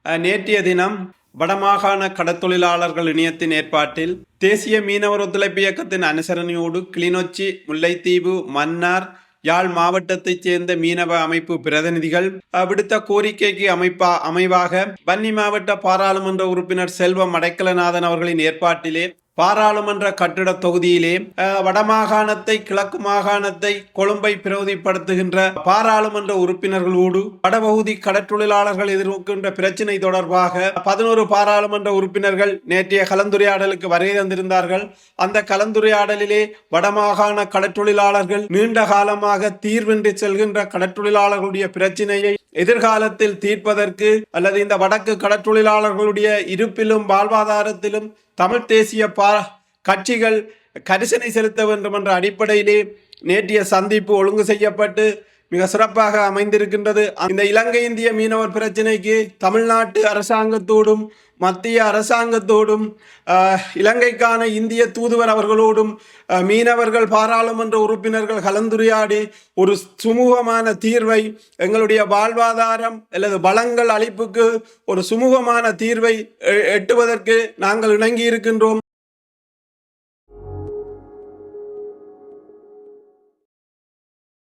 நேற்றைய தினம் வடமாகாண கடற்தொழிலாளர்கள் இணையத்தின் ஏற்பாட்டில் தேசிய மீனவர் ஒத்துழைப்பு இயக்கத்தின் அனுசரணையோடு கிளிநொச்சி, முல்லைத்தீவு, மன்னார், யாழ் மாவட்டத்தைச் சேர்ந்த மீனவ அமைப்பு பிரதிநிதிகள் விடுத்த கோரிக்கைக்கு அமைவாக வன்னி மாவட்ட பாராளுமன்ற உறுப்பினர் செல்வம் அடைக்கலநாதன் அவர்களின் ஏற்பாட்டிலே பாராளுமன்ற கட்டிட தொகுதியிலே வடமாகாணத்தை, கிழக்கு மாகாணத்தை, கொழும்பை பிரதிப்படுத்துகின்ற பாராளுமன்ற உறுப்பினர்களோடு வடபகுதி கடற்தொழிலாளர்கள் எதிர்கொள்கின்ற பிரச்சினை தொடர்பாக 11 பாராளுமன்ற உறுப்பினர்கள் நேற்றைய கலந்துரையாடலுக்கு வருகை தந்திருந்தார்கள். அந்த கலந்துரையாடலிலே வடமாகாண கடற்தொழிலாளர்கள் நீண்ட காலமாக தீர்வின்றி செல்கின்ற கடற்தொழிலாளர்களுடைய பிரச்சினையை எதிர்காலத்தில் தீர்ப்பதற்கு அல்லது இந்த வடக்கு கடற்தொழிலாளர்களுடைய இருப்பிலும் வாழ்வாதாரத்திலும் தமிழ் தேசிய கட்சிகள் கரிசனை செலுத்த வேண்டும் என்ற அடிப்படையிலே நேற்றைய சந்திப்பு ஒழுங்கு செய்யப்பட்டு மிக சிறப்பாக அமைந்திருக்கின்றது. இந்த இலங்கை இந்திய மீனவர் பிரச்சினைக்கு தமிழ்நாட்டு அரசாங்கத்தோடும் மத்திய அரசாங்கத்தோடும் இலங்கைக்கான இந்திய தூதுவர் அவர்களோடும் மீனவர்கள் பாராளுமன்ற உறுப்பினர்கள் கலந்துரையாடி ஒரு சுமூகமான தீர்வை, எங்களுடைய வாழ்வாதாரம் அல்லது வளங்கள் அளிப்புக்கு ஒரு சுமூகமான தீர்வை எட்டுவதற்கு நாங்கள் இணங்கி இருக்கின்றோம்.